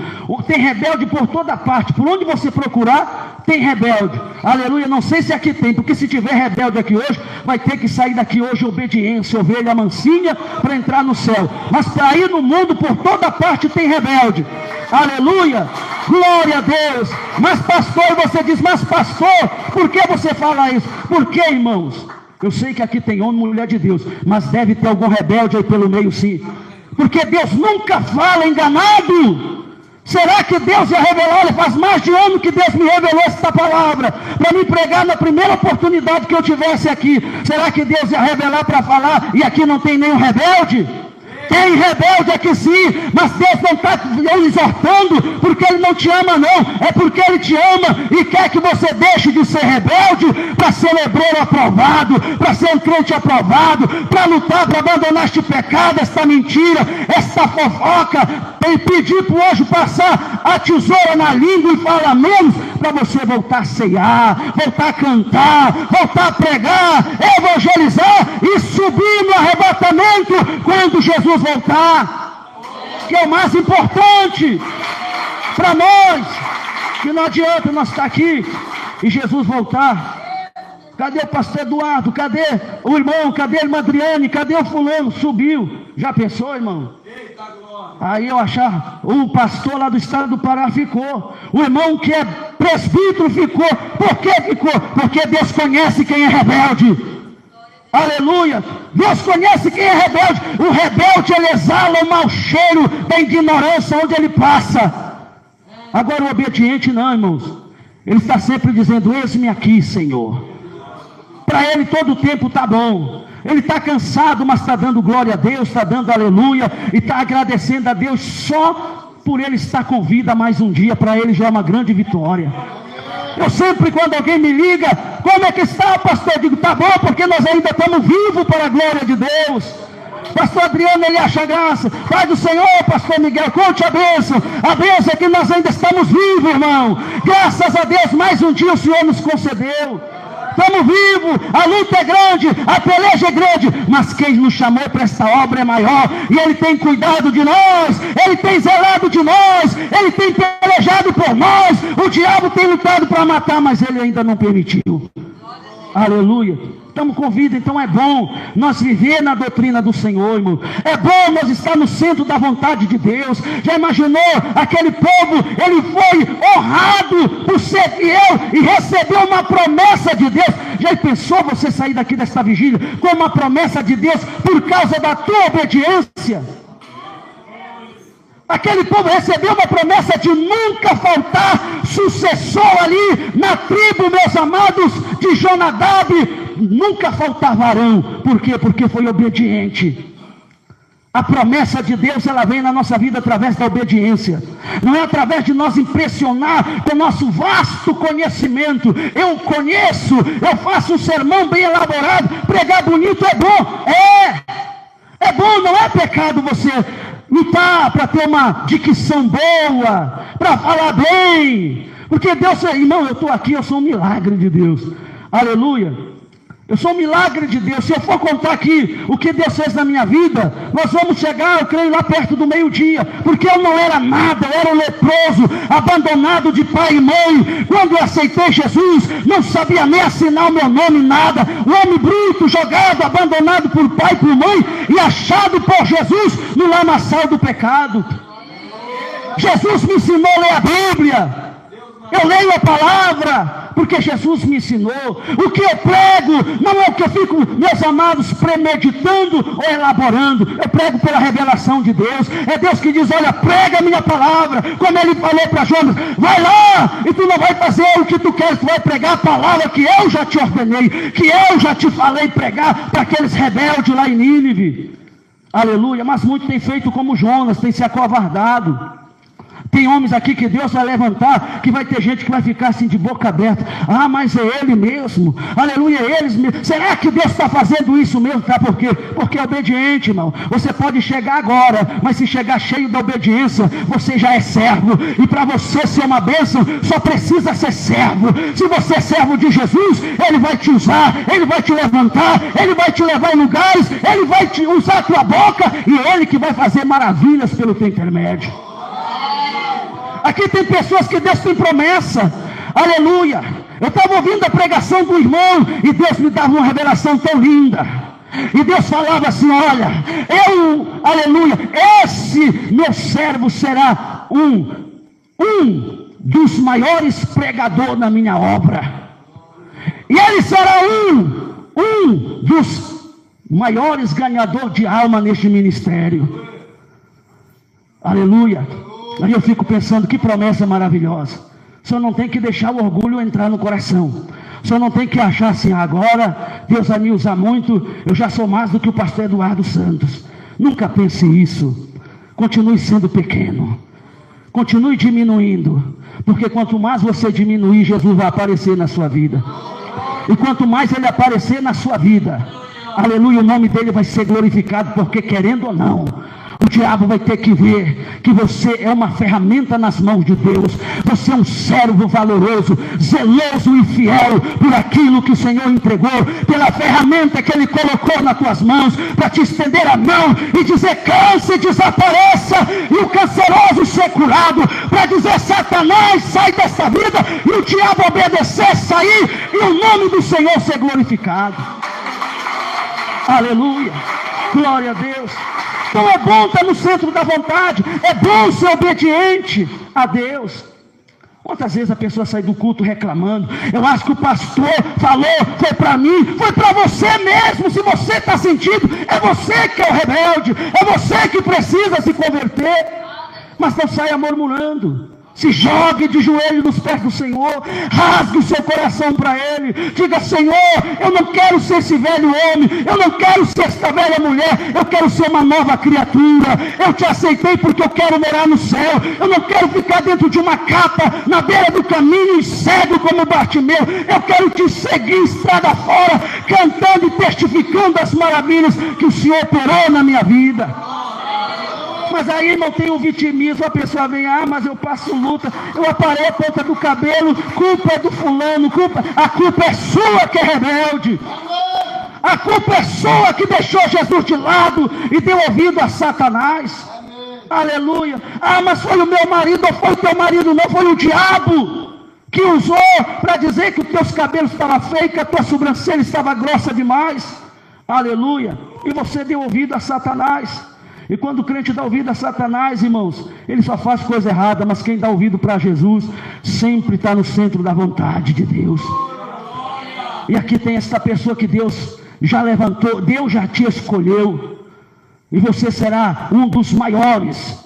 Tem rebelde por toda parte, por onde você procurar, tem rebelde. Aleluia, não sei se aqui tem, porque se tiver rebelde aqui hoje, vai ter que sair daqui hoje obediência, ovelha mansinha, para entrar no céu. Mas para ir no mundo, por toda parte tem rebelde. Aleluia, glória a Deus. Mas pastor, você diz: mas pastor, por que você fala isso? Por que, irmãos? Eu sei que aqui tem homem e mulher de Deus, mas deve ter algum rebelde aí pelo meio, sim. Porque Deus nunca fala enganado. Será que Deus ia revelar? Olha, faz mais de um ano que Deus me revelou esta palavra para me pregar na primeira oportunidade que eu tivesse aqui. Será que Deus ia revelar para falar e aqui não tem nenhum rebelde? Tem rebelde aqui sim, mas Deus não está exortando porque Ele não te ama não, é porque Ele te ama e quer que você deixe de ser rebelde para ser obreiro aprovado, para ser um crente aprovado, para lutar, para abandonar este pecado, esta mentira, esta fofoca, e pedir para o anjo passar a tesoura na língua e falar menos, para você voltar a ceiar, voltar a cantar, voltar a pregar, evangelizar e subir no arrebatamento quando Jesus voltar, que é o mais importante para nós. Que não adianta nós estar aqui e Jesus voltar. Cadê o pastor Eduardo? Cadê o irmão? Cadê a irmã Adriane? Cadê o fulano? Subiu. Já pensou, irmão? Aí eu achar, o pastor lá do estado do Pará ficou, o irmão que é presbítero ficou. Por que ficou? Porque Deus conhece quem é rebelde. Aleluia. Deus conhece quem é rebelde. O rebelde, ele exala o mau cheiro da ignorância onde ele passa. Agora o obediente não, irmãos. Ele está sempre dizendo: eis-me aqui, Senhor. Para ele todo o tempo está bom. Ele está cansado, mas está dando glória a Deus, está dando aleluia, e está agradecendo a Deus só por ele estar com vida mais um dia. Para ele já é uma grande vitória. Eu sempre, quando alguém me liga: como é que está, pastor? Eu digo: está bom, porque nós ainda estamos vivos para a glória de Deus. pastor Adriano, ele acha graça. Pai do Senhor, pastor Miguel, conte a bênção é que nós ainda estamos vivos, irmão. Graças a Deus, mais um dia o Senhor nos concedeu. Estamos vivos, a luta é grande, a peleja é grande, mas quem nos chamou para esta obra é maior, e Ele tem cuidado de nós, Ele tem zelado de nós, Ele tem pelejado por nós. O diabo tem lutado para matar, mas Ele ainda não permitiu. Aleluia. Estamos com vida, então é bom nós viver na doutrina do Senhor, irmão. É bom nós estar no centro da vontade de Deus. Já imaginou? Aquele povo, ele foi honrado por ser fiel e recebeu uma promessa de Deus. Já pensou você sair daqui desta vigília com uma promessa de Deus por causa da tua obediência? Aquele povo recebeu uma promessa de nunca faltar sucessor ali na tribo, meus amados, de Jonadab. Nunca faltar varão. Por quê? Porque foi obediente. A promessa de Deus, ela vem na nossa vida através da obediência. Não é através de nós impressionar com o nosso vasto conhecimento. Eu conheço, eu faço um sermão bem elaborado, pregar bonito é bom. É bom, não é pecado você lutar para ter uma dicção boa, para falar bem, porque Deus, irmão, eu estou aqui, eu sou um milagre de Deus, aleluia, eu sou um milagre de Deus. Se eu for contar aqui o que Deus fez na minha vida, nós vamos chegar, eu creio, lá perto do meio-dia, porque eu não era nada, eu era um leproso, abandonado de pai e mãe. Quando eu aceitei Jesus, não sabia nem assinar o meu nome, nada, um homem bruto, jogado, abandonado por pai e por mãe, e achado por Jesus no lamaçal do pecado. Jesus me ensinou a ler a Bíblia, eu leio a palavra, porque Jesus me ensinou. O que eu prego não é o que eu fico, meus amados, premeditando ou elaborando. Eu prego pela revelação de Deus. É Deus que diz: olha, prega a minha palavra, como Ele falou para Jonas, vai lá, e tu não vai fazer o que tu queres, tu vai pregar a palavra que eu já te ordenei, que eu já te falei pregar para aqueles rebeldes lá em Nínive. Aleluia. Mas muitos têm feito como Jonas, têm se acovardado. Tem homens aqui que Deus vai levantar, que vai ter gente que vai ficar assim de boca aberta. Ah, mas é Ele mesmo, aleluia, é eles mesmo. Será que Deus está fazendo isso mesmo? Tá? Por quê? Porque é obediente, irmão. Você pode chegar agora, mas se chegar cheio da obediência, você já é servo. E para você ser uma bênção, só precisa ser servo. Se você é servo de Jesus, Ele vai te usar, Ele vai te levantar, Ele vai te levar em lugares, Ele vai te usar a tua boca, e é Ele que vai fazer maravilhas pelo teu intermédio. Aqui tem pessoas que Deus tem promessa, aleluia. Eu estava ouvindo a pregação do irmão, e Deus me dava uma revelação tão linda, e Deus falava assim: olha, aleluia, esse meu servo será um dos maiores pregadores na minha obra, e ele será um dos maiores ganhadores de alma neste ministério, aleluia. Aí eu fico pensando, que promessa maravilhosa. Só não tem que deixar o orgulho entrar no coração. Só não tem que achar assim: agora Deus vai me usar muito, eu já sou mais do que o pastor Eduardo Santos. Nunca pense isso. Continue sendo pequeno, continue diminuindo, porque quanto mais você diminuir, Jesus vai aparecer na sua vida. E quanto mais Ele aparecer na sua vida, aleluia, o nome dele vai ser glorificado, porque querendo ou não, o diabo vai ter que ver que você é uma ferramenta nas mãos de Deus. Você é um servo valoroso, zeloso e fiel por aquilo que o Senhor entregou, pela ferramenta que Ele colocou nas tuas mãos, para te estender a mão e dizer: canse, desapareça, e o canceroso ser curado, para dizer: Satanás, sai dessa vida, e o diabo obedecer, sair, e o nome do Senhor ser glorificado. Aleluia, glória a Deus. Então é bom estar no centro da vontade, é bom ser obediente a Deus. Quantas vezes a pessoa sai do culto reclamando: eu acho que o pastor falou, foi para mim, foi para você mesmo. Se você está sentindo, é você que é o rebelde, é você que precisa se converter. Mas não saia murmurando. Se jogue de joelho nos pés do Senhor, rasgue o seu coração para Ele, diga: Senhor, eu não quero ser esse velho homem, eu não quero ser esta velha mulher, eu quero ser uma nova criatura. Eu te aceitei porque eu quero morar no céu, eu não quero ficar dentro de uma capa na beira do caminho e cego como Bartimeu. Eu quero te seguir estrada fora, cantando e testificando as maravilhas que o Senhor operou na minha vida. Mas aí não tem o vitimismo, a pessoa vem: mas eu passo luta, eu aparei a ponta do cabelo, culpa é do fulano, a culpa é sua que é rebelde, a culpa é sua que deixou Jesus de lado e deu ouvido a Satanás. Aleluia. Mas foi o meu marido, ou foi o teu marido? Não, foi o diabo que usou para dizer que os teus cabelos estavam feios, que a tua sobrancelha estava grossa demais. Aleluia. E você deu ouvido a Satanás. E quando o crente dá ouvido a Satanás, irmãos, ele só faz coisa errada. Mas quem dá ouvido para Jesus sempre está no centro da vontade de Deus. E aqui tem essa pessoa que Deus já levantou, Deus já te escolheu, e você será um dos maiores,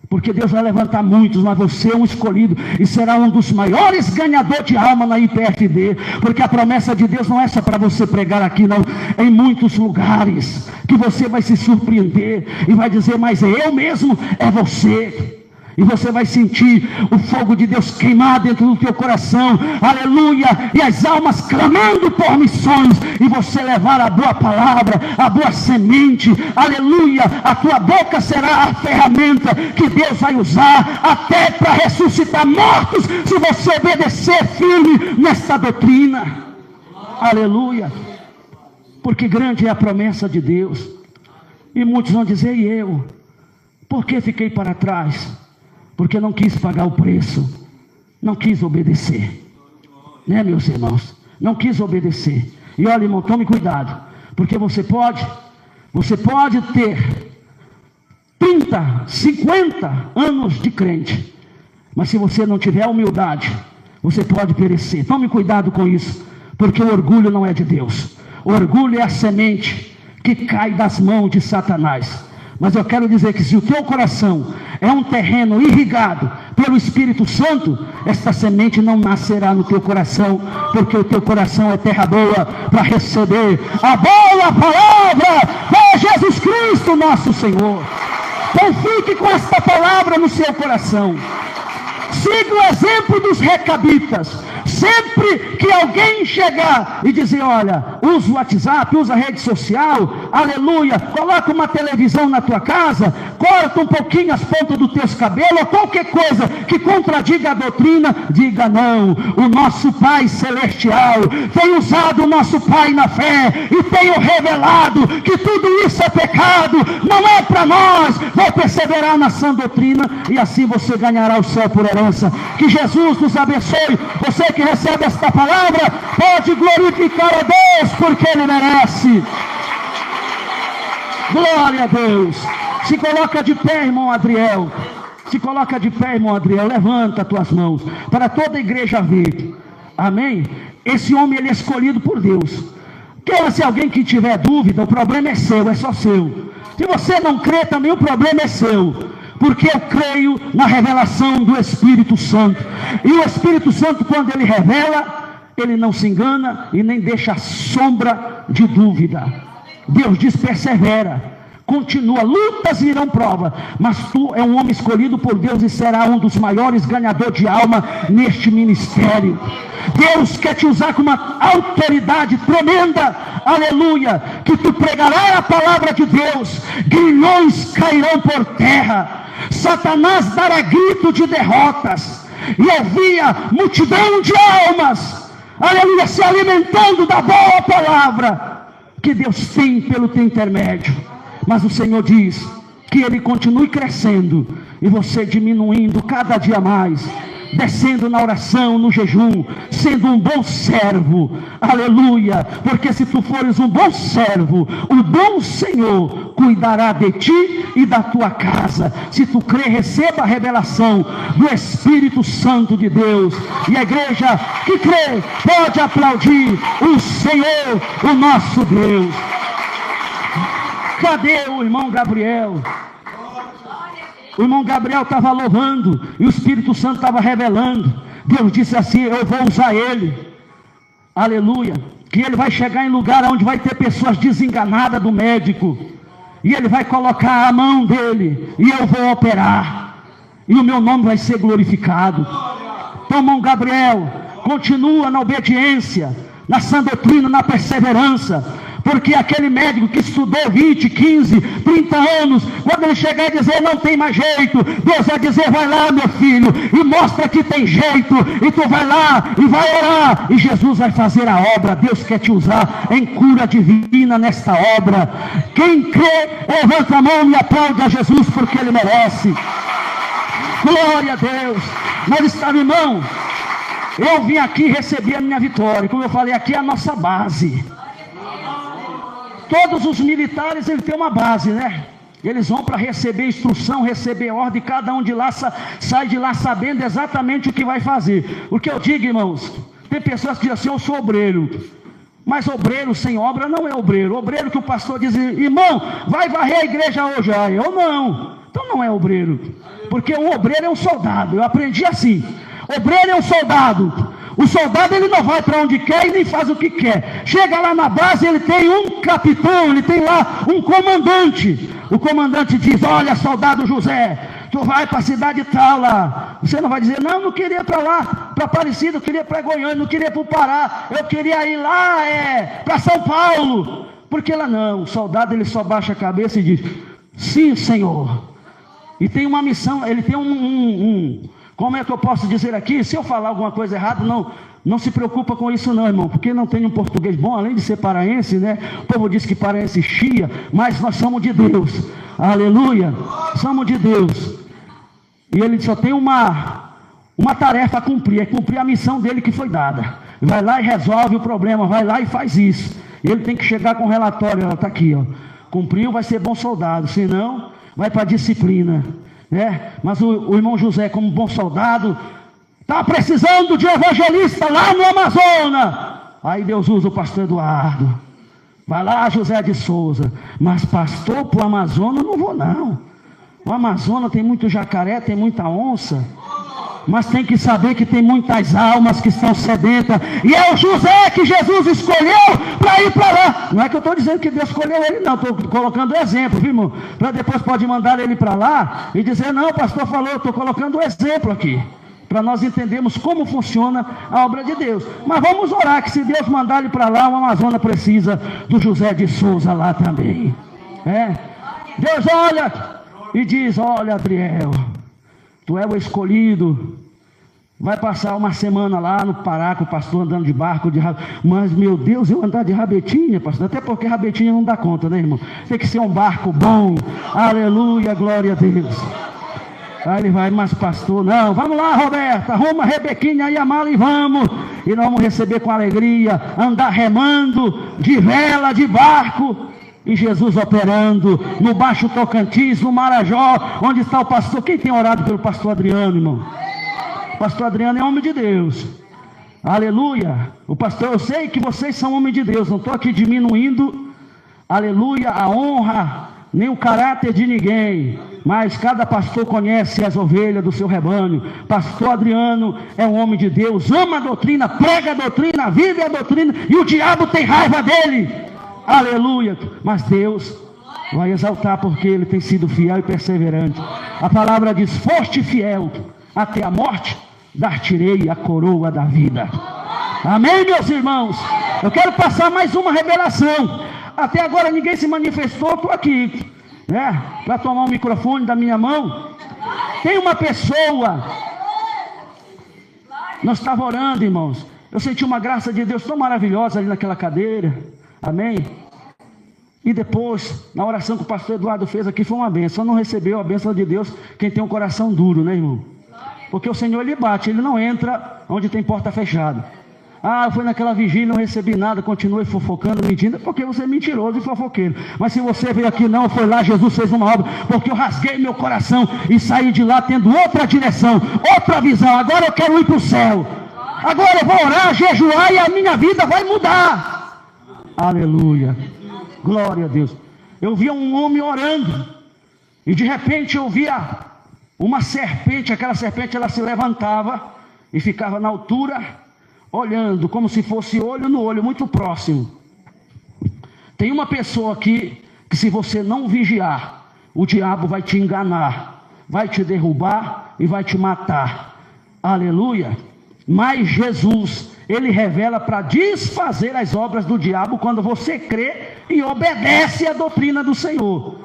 porque Deus vai levantar muitos, mas você é um escolhido e será um dos maiores ganhadores de alma na IPFB, porque a promessa de Deus não é só para você pregar aqui, não, em muitos lugares, que você vai se surpreender e vai dizer: mas é eu mesmo, é você. E você vai sentir o fogo de Deus queimar dentro do teu coração, aleluia, e as almas clamando por missões, e você levar a boa palavra, a boa semente, aleluia. A tua boca será a ferramenta que Deus vai usar até para ressuscitar mortos, se você obedecer firme nesta doutrina, aleluia, porque grande é a promessa de Deus. E muitos vão dizer: e eu? Por que fiquei para trás? Porque não quis pagar o preço, não quis obedecer, né, meus irmãos? Não quis obedecer. E olha, irmão, tome cuidado, porque você pode ter 30, 50 anos de crente, mas se você não tiver humildade, você pode perecer. Tome cuidado com isso, porque o orgulho não é de Deus. O orgulho é a semente que cai das mãos de Satanás. Mas eu quero dizer que se o teu coração é um terreno irrigado pelo Espírito Santo, esta semente não nascerá no teu coração, porque o teu coração é terra boa para receber a boa palavra de Jesus Cristo nosso Senhor. Então fique com esta palavra no seu coração. Siga o exemplo dos recabitas. Sempre que alguém chegar e dizer: olha, usa o WhatsApp, usa a rede social, aleluia, coloca uma televisão na tua casa, corta um pouquinho as pontas dos teus cabelos, ou qualquer coisa que contradiga a doutrina, diga: não, o nosso Pai Celestial tem usado o nosso Pai na fé, e tem revelado que tudo isso é pecado, não é para nós. Vou perseverar na sã doutrina, e assim você ganhará o céu por herança. Que Jesus nos abençoe. Você que recebe esta palavra pode glorificar a Deus, porque Ele merece. Glória a Deus. Se coloca de pé, irmão Adriel. Se coloca de pé, irmão Adriel. Levanta as tuas mãos para toda a igreja ver. Amém? Esse homem, ele é escolhido por Deus. Se alguém que tiver dúvida, o problema é seu, é só seu. Se você não crê também, o problema é seu. Porque eu creio na revelação do Espírito Santo. E o Espírito Santo, quando ele revela, ele não se engana e nem deixa sombra de dúvida. Deus diz: persevera, continua, lutas virão prova, mas tu é um homem escolhido por Deus e será um dos maiores ganhadores de alma neste ministério. Deus quer te usar com uma autoridade tremenda, aleluia, que tu pregarás a palavra de Deus, grilhões cairão por terra, Satanás dará grito de derrotas, e havia multidão de almas, aleluia, se alimentando da boa palavra que Deus tem pelo teu intermédio. Mas o Senhor diz que Ele continue crescendo e você diminuindo cada dia mais, descendo na oração, no jejum, sendo um bom servo, aleluia, porque se tu fores um bom servo, o bom Senhor cuidará de ti e da tua casa. Se tu crer, receba a revelação do Espírito Santo de Deus. E a igreja que crê pode aplaudir o Senhor, o nosso Deus. Cadê o irmão Gabriel? O irmão Gabriel estava louvando e o Espírito Santo estava revelando. Deus disse assim: eu vou usar ele. Aleluia. Que ele vai chegar em lugar onde vai ter pessoas desenganadas do médico. E ele vai colocar a mão dele e eu vou operar. E o meu nome vai ser glorificado. Então, irmão Gabriel, continua na obediência, na sã doutrina, na perseverança. Porque aquele médico que estudou 20, 15, 30 anos, quando ele chegar e dizer não tem mais jeito, Deus vai dizer: vai lá, meu filho, e mostra que tem jeito. E tu vai lá e vai orar, e Jesus vai fazer a obra. Deus quer te usar em cura divina nesta obra. Quem crê, levanta a mão e aplaude a Jesus, porque ele merece. Glória a Deus. Nós estamos, irmão, eu vim aqui receber a minha vitória. Como eu falei, aqui é a nossa base. Todos os militares, eles têm uma base, né? Eles vão para receber instrução, receber ordem, e cada um de lá sai de lá sabendo exatamente o que vai fazer. O que eu digo, irmãos, tem pessoas que dizem assim: eu sou obreiro. Mas obreiro sem obra não é obreiro. Obreiro que o pastor diz: irmão, vai varrer a igreja hoje. Ah, eu não. Então não é obreiro. Porque um obreiro é um soldado. Eu aprendi assim: obreiro é um soldado. O soldado, ele não vai para onde quer e nem faz o que quer. Chega lá na base, ele tem um capitão, ele tem lá um comandante. O comandante diz: olha, soldado José, tu vai para a cidade tal lá. Você não vai dizer: não, não queria para lá, para Aparecida, eu queria para Goiânia, não queria para o Pará, eu queria ir lá para São Paulo. Porque lá não, o soldado, ele só baixa a cabeça e diz: sim, Senhor. E tem uma missão, ele tem como é que eu posso dizer aqui? Se eu falar alguma coisa errada, não se preocupa com isso não, irmão, porque não tem um português bom, além de ser paraense, né? O povo diz que paraense chia, mas nós somos de Deus. Aleluia, somos de Deus. E ele só tem uma tarefa a cumprir, é cumprir a missão dele que foi dada. Vai lá e resolve o problema, vai lá e faz isso. Ele tem que chegar com o relatório, está aqui, ó. Cumpriu, vai ser bom soldado, senão vai para a disciplina. Mas o irmão José, como bom soldado, está precisando de evangelista lá no Amazonas. Aí Deus usa o pastor Eduardo. Vai lá, José de Souza. Mas pastor, para o Amazonas não vou não. O Amazonas tem muito jacaré, tem muita onça. Mas tem que saber que tem muitas almas que estão sedentas. E é o José que Jesus escolheu para ir para lá. Não é que eu estou dizendo que Deus escolheu ele, não. Estou colocando exemplo, viu, irmão? Para depois pode mandar ele para lá e dizer: não, o pastor falou, estou colocando um exemplo aqui. Para nós entendermos como funciona a obra de Deus. Mas vamos orar que se Deus mandar ele para lá, o Amazonas precisa do José de Souza lá também. Deus olha e diz: olha, Adriel, tu é o escolhido. Vai passar uma semana lá no Pará com o pastor andando de barco. Mas, meu Deus, eu andar de rabetinha, pastor. Até porque rabetinha não dá conta, né, irmão? Tem que ser um barco bom. Aleluia, glória a Deus. Aí ele vai: mas pastor, não. Vamos lá, Roberta, arruma a Rebequinha aí a mala e vamos. E nós vamos receber com alegria. Andar remando de vela, de barco. E Jesus operando no Baixo Tocantins, no Marajó, onde está o pastor. Quem tem orado pelo pastor Adriano, irmão? O pastor Adriano é homem de Deus. Aleluia. O pastor, eu sei que vocês são homens de Deus. Não estou aqui diminuindo, aleluia, a honra, nem o caráter de ninguém. Mas cada pastor conhece as ovelhas do seu rebanho. Pastor Adriano é um homem de Deus. Ama a doutrina, prega a doutrina, vive a doutrina. E o diabo tem raiva dele. Aleluia. Mas Deus vai exaltar porque ele tem sido fiel e perseverante. A palavra diz: foste fiel até a morte, dar-te-ei a coroa da vida. Amém, meus irmãos? Eu quero passar mais uma revelação. Até agora ninguém se manifestou, estou aqui, para tomar o microfone da minha mão. Tem uma pessoa, nós estávamos orando, irmãos, eu senti uma graça de Deus tão maravilhosa ali naquela cadeira. Amém? E depois, na oração que o pastor Eduardo fez aqui, foi uma bênção. Não recebeu a bênção de Deus quem tem um coração duro, né, irmão? Porque o Senhor, ele bate, ele não entra onde tem porta fechada. Ah, eu fui naquela vigília, não recebi nada, continuei fofocando, mentindo, porque você é mentiroso e fofoqueiro. Mas se você veio aqui, não, foi lá, Jesus fez uma obra, porque eu rasguei meu coração e saí de lá tendo outra direção, outra visão. Agora eu quero ir para o céu. Agora eu vou orar, jejuar e a minha vida vai mudar. Aleluia. Glória a Deus. Eu via um homem orando e de repente eu via uma serpente, aquela serpente ela se levantava e ficava na altura, olhando, como se fosse olho no olho, muito próximo. Tem uma pessoa aqui, que se você não vigiar, o diabo vai te enganar, vai te derrubar e vai te matar. Aleluia. Mas Jesus, ele revela para desfazer as obras do diabo quando você crê e obedece à doutrina do Senhor.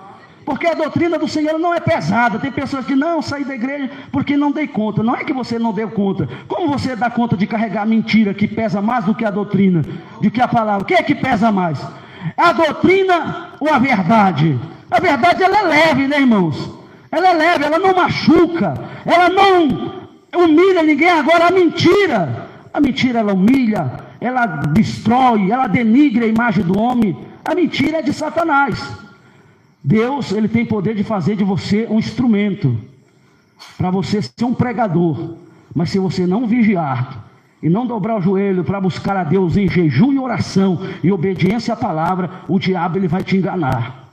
Porque a doutrina do Senhor não é pesada. Tem pessoas que não saem da igreja porque não dei conta. Não é que você não deu conta. Como você dá conta de carregar mentira que pesa mais do que a doutrina, do que a palavra? O que é que pesa mais? A doutrina ou a verdade? A verdade ela é leve, né, irmãos? Ela é leve, ela não machuca, ela não humilha ninguém. Agora a mentira ela humilha, ela destrói, ela denigra a imagem do homem. A mentira é de Satanás. Deus, ele tem poder de fazer de você um instrumento, para você ser um pregador. Mas se você não vigiar e não dobrar o joelho para buscar a Deus em jejum e oração e obediência à palavra, o diabo ele vai te enganar.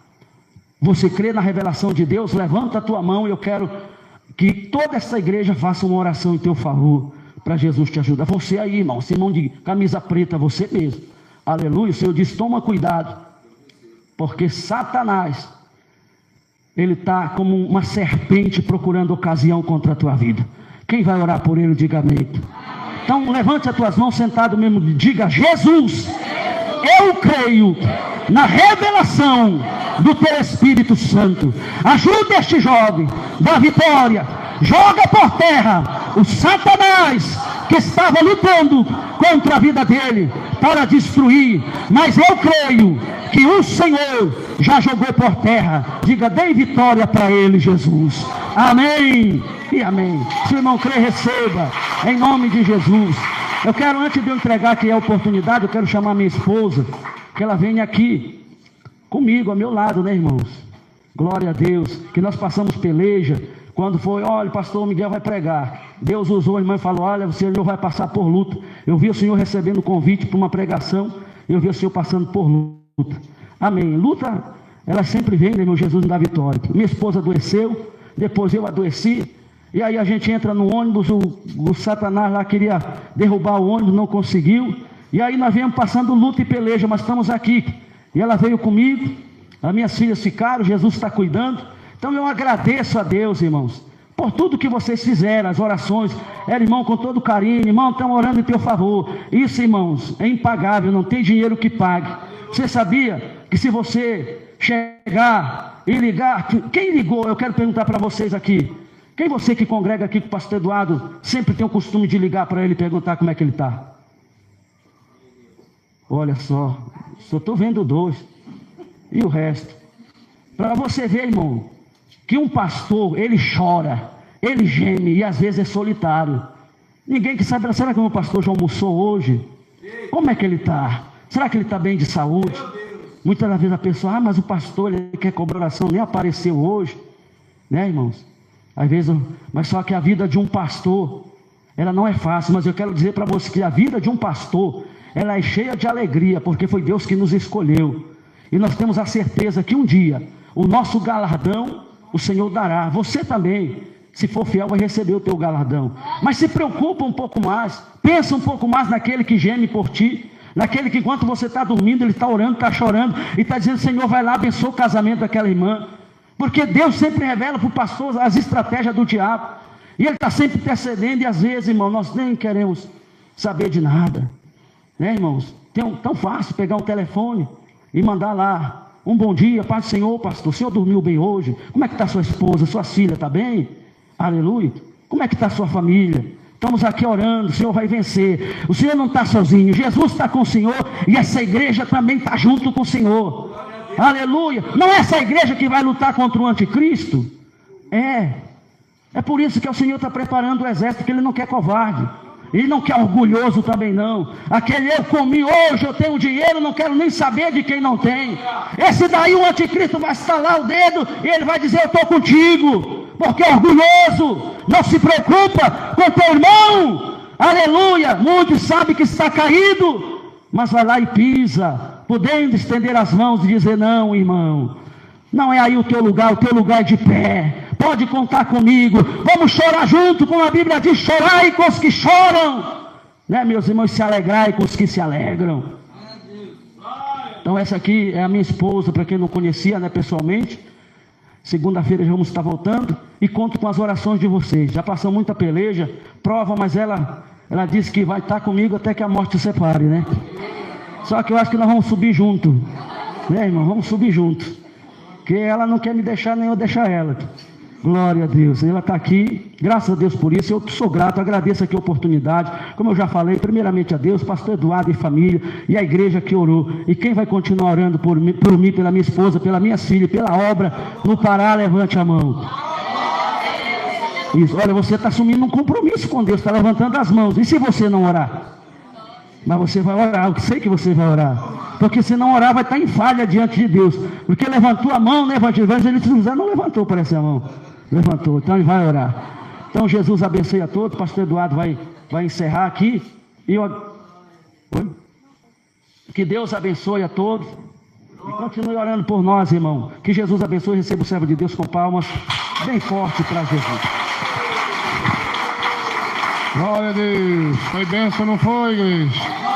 Você crê na revelação de Deus? Levanta a tua mão e eu quero que toda essa igreja faça uma oração em teu favor, para Jesus te ajudar. Você aí, irmão, irmão de camisa preta, você mesmo. Aleluia. O Senhor diz, toma cuidado, porque Satanás, ele está como uma serpente procurando ocasião contra a tua vida. Quem vai orar por ele, diga amém. Então levante as tuas mãos sentado mesmo, diga, Jesus, eu creio na revelação do teu Espírito Santo. Ajuda este jovem, dá vitória, joga por terra o Satanás que estava lutando contra a vida dele para destruir. Mas eu creio que o Senhor já jogou por terra. Diga, dê vitória para ele, Jesus. Amém e amém. Se o irmão crê, receba em nome de Jesus. Eu quero, antes de eu entregar aqui a oportunidade, eu quero chamar minha esposa, que ela venha aqui comigo, ao meu lado, né, irmãos? Glória a Deus, que nós passamos peleja. Quando foi, olha, o pastor Miguel vai pregar, Deus usou a irmã e falou, olha, o Senhor vai passar por luta. Eu vi o Senhor recebendo convite para uma pregação, eu vi o Senhor passando por luta. Amém. Luta, ela sempre vem, né, meu Jesus, me dá vitória. Minha esposa adoeceu, depois eu adoeci, e aí a gente entra no ônibus, o Satanás lá queria derrubar o ônibus, não conseguiu, e aí nós viemos passando luta e peleja, mas estamos aqui. E ela veio comigo, as minhas filhas ficaram, Jesus está cuidando. Então eu agradeço a Deus, irmãos, por tudo que vocês fizeram, as orações. Irmão, com todo carinho, irmão, estão orando em teu favor. Isso, irmãos, é impagável, não tem dinheiro que pague. Você sabia que se você chegar e ligar, quem ligou, eu quero perguntar para vocês aqui, quem você que congrega aqui com o pastor Eduardo, sempre tem o costume de ligar para ele e perguntar como é que ele está? Olha só estou vendo dois, e o resto, para você ver, irmão, que um pastor, ele chora, ele geme, e às vezes é solitário. Ninguém que sabe, será que o meu pastor já almoçou hoje? Como é que ele está? Será que ele está bem de saúde? Muitas das vezes a pessoa, mas o pastor, ele quer cobrar oração, nem apareceu hoje, né, irmãos? Às vezes, mas só que a vida de um pastor, ela não é fácil, mas eu quero dizer para você que a vida de um pastor, ela é cheia de alegria, porque foi Deus que nos escolheu, e nós temos a certeza que um dia, o nosso galardão, o Senhor dará. Você também, se for fiel, vai receber o teu galardão. Mas se preocupa um pouco mais, pensa um pouco mais naquele que geme por ti, naquele que enquanto você está dormindo, ele está orando, está chorando, e está dizendo, Senhor, vai lá, abençoa o casamento daquela irmã, porque Deus sempre revela para o pastor as estratégias do diabo, e ele está sempre intercedendo, e às vezes, irmão, nós nem queremos saber de nada, né, irmãos? Tão fácil pegar um telefone e mandar lá, um bom dia, paz do Senhor, pastor, o senhor dormiu bem hoje? Como é que está sua esposa, sua filha, está bem? Aleluia. Como é que está sua família? Estamos aqui orando, o Senhor vai vencer. O Senhor não está sozinho, Jesus está com o Senhor, e essa igreja também está junto com o Senhor. Aleluia. Não é essa igreja que vai lutar contra o anticristo? É por isso que o Senhor está preparando o exército, que Ele não quer covarde. Ele não quer orgulhoso também não. Aquele eu comi hoje, eu tenho dinheiro, não quero nem saber de quem não tem. Esse daí o anticristo vai estalar o dedo e ele vai dizer, eu estou contigo, porque é orgulhoso. Não se preocupa com teu irmão. Aleluia. Muitos sabem que está caído, mas vai lá e pisa, podendo estender as mãos e dizer, não, irmão, não é aí o teu lugar é de pé, pode contar comigo. Vamos chorar junto, como a Bíblia diz, chorai com os que choram, né, meus irmãos, se alegrai com os que se alegram. Então essa aqui é a minha esposa, para quem não conhecia, né, pessoalmente. Segunda-feira já vamos estar voltando, e conto com as orações de vocês. Já passou muita peleja, prova, mas ela disse que vai estar comigo até que a morte separe, né? Só que eu acho que nós vamos subir junto, né, irmão? Vamos subir junto, porque ela não quer me deixar, nem eu deixar ela. Glória a Deus, ela está aqui, graças a Deus por isso. Eu sou grato, agradeço aqui a oportunidade. Como eu já falei, primeiramente a Deus, pastor Eduardo e família, e a igreja que orou. E quem vai continuar orando por mim, pela minha esposa, pela minha filha, pela obra no Pará, levante a mão. Isso, olha, você está assumindo um compromisso com Deus, está levantando as mãos. E se você não orar? Mas você vai orar, eu sei que você vai orar. Porque se não orar, vai estar em falha diante de Deus. Porque levantou a mão, né, evangelista José não levantou, parece a mão. Levantou, então ele vai orar. Então Jesus abençoe a todos. Pastor Eduardo vai encerrar aqui. Que Deus abençoe a todos. E continue orando por nós, irmão. Que Jesus abençoe e receba o servo de Deus com palmas bem forte para Jesus. Glória a Deus. Foi bênção, não foi, igreja?